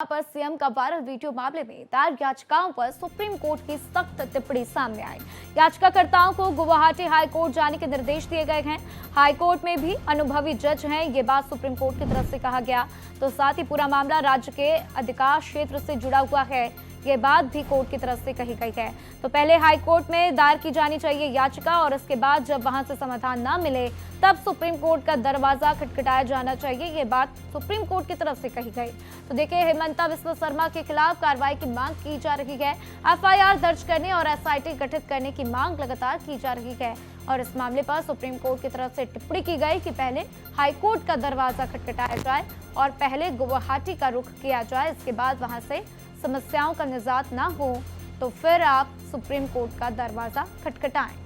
पर सीएम का viral video मामले में दायर याचिकाओं पर सुप्रीम कोर्ट की सख्त टिप्पणी सामने आई। याचिकाकर्ताओं को गुवाहाटी हाई कोर्ट जाने के निर्देश दिए गए हैं। हाई कोर्ट में भी अनुभवी जज हैं, ये बात सुप्रीम कोर्ट की तरफ से कहा गया। तो साथ ही पूरा मामला राज्य के अधिकार क्षेत्र से जुड़ा हुआ है, ये बात भी कोर्ट की तरफ से कही गई है। तो पहले हाई कोर्ट में दायर की जानी चाहिए याचिका और इसके बाद जब वहां से समाधान ना मिले तब सुप्रीम कोर्ट का दरवाजा खटखटाया जाना चाहिए, ये बात सुप्रीम कोर्ट की तरफ से कही गई। तो देखिए, हेमंता बिस्वा शर्मा के खिलाफ कार्रवाई की मांग की जा रही है। एफआईआर दर्ज करने और एसआईटी गठित करने की मांग लगातार की जा रही है और इस मामले पर सुप्रीम कोर्ट की तरफ से टिप्पणी की गई कि पहले हाई कोर्ट का दरवाजा खटखटाया जाए और पहले गुवाहाटी का रुख किया जाए, इसके बाद वहां से समस्याओं का निजात ना हो तो फिर आप सुप्रीम कोर्ट का दरवाजा खटखटाएं।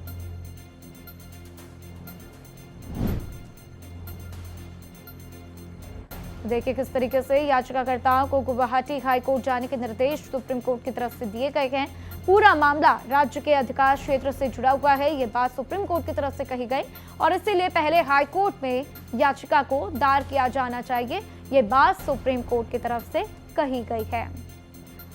देखिए किस तरीके से याचिकाकर्ताओं को गुवाहाटी हाई कोर्ट जाने के निर्देश सुप्रीम कोर्ट की तरफ से दिए गए हैं। पूरा मामला राज्य के अधिकार क्षेत्र से जुड़ा हुआ है, ये बात सुप्रीम कोर्ट की तरफ से कही गई और इसीलिए पहले हाई कोर्ट में याचिका को दायर किया जाना चाहिए, ये बात सुप्रीम कोर्ट की तरफ से कही गई है।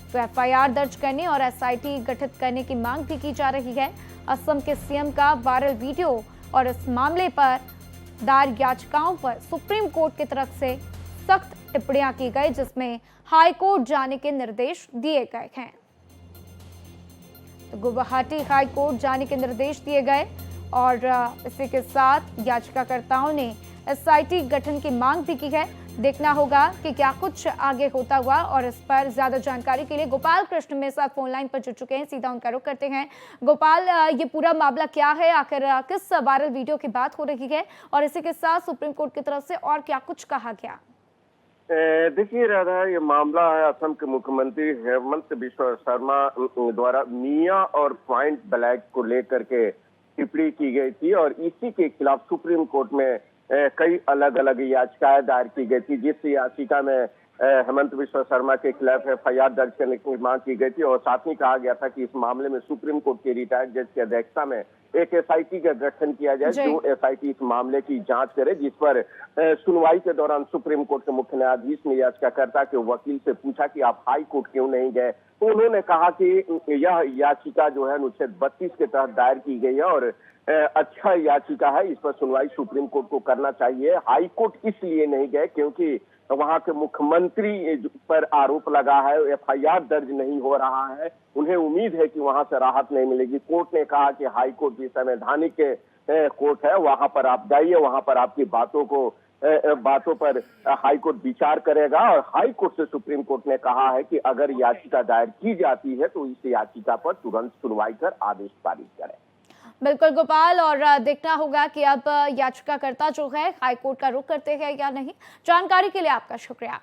तो एफआईआर दर्ज करने और एसआईटी गठित करने की मांग भी की जा रही है। असम के सीएम का वायरल वीडियो और इस मामले पर दायर याचिकाओं पर सुप्रीम कोर्ट की तरफ से सख्त टिप्पणियां की गई, जिसमें हाई कोर्ट जाने के निर्देश दिए गए हैं। तो गुवाहाटी हाई कोर्ट जाने के निर्देश दिए गए और इसी के साथ याचिकाकर्ताओं ने एसआईटी गठन की मांग भी की है। देखना होगा कि क्या कुछ आगे होता हुआ और इस पर ज्यादा जानकारी के लिए गोपाल कृष्ण मेरे साथ फोन लाइन पर जुड़ चुके हैं, सीधा उनका रुख करते हैं। गोपाल, ये पूरा मामला क्या है, आखिर किस वायरल वीडियो की बात हो रही है और इसी के साथ सुप्रीम कोर्ट की तरफ से और क्या कुछ कहा गया? देखिए राधा, ये मामला है असम के मुख्यमंत्री हेमंत बिस्वा शर्मा द्वारा मियां और पॉइंट ब्लैक को लेकर के टिप्पणी की गई थी और इसी के खिलाफ सुप्रीम कोर्ट में कई अलग अलग याचिकाएं दायर की गई थी, जिस याचिका में हेमंत बिस्वा शर्मा के खिलाफ एफआईआर दर्ज करने की मांग की गई थी और साथ ही कहा गया था कि इस मामले में सुप्रीम कोर्ट के रिटायर्ड जज की अध्यक्षता में एक एसआईटी का गठन किया जाए, जो एसआईटी इस मामले की जांच करे, जिस पर सुनवाई के दौरान सुप्रीम कोर्ट के मुख्य न्यायाधीश ने याचिकाकर्ता के वकील से पूछा कि आप हाई कोर्ट क्यों नहीं गए। तो उन्होंने कहा कि यह याचिका जो है अनुच्छेद 32 के तहत दायर की गई है और अच्छा याचिका है, इस पर सुनवाई सुप्रीम कोर्ट को करना चाहिए। हाई कोर्ट इसलिए नहीं गए क्योंकि वहां के मुख्यमंत्री पर आरोप लगा है, एफआईआर दर्ज नहीं हो रहा है, उन्हें उम्मीद है कि वहां से राहत नहीं मिलेगी। कोर्ट ने कहा कि हाई कोर्ट भी संवैधानिक कोर्ट है, वहां पर आप जाइए, वहां पर आपकी बातों पर हाई कोर्ट विचार करेगा और हाई कोर्ट से सुप्रीम कोर्ट ने कहा है कि अगर याचिका दायर की जाती है तो इस याचिका पर तुरंत सुनवाई कर आदेश पारित करें। बिल्कुल गोपाल, और देखना होगा कि अब याचिकाकर्ता जो है हाई कोर्ट का रुख करते हैं या नहीं। जानकारी के लिए आपका शुक्रिया।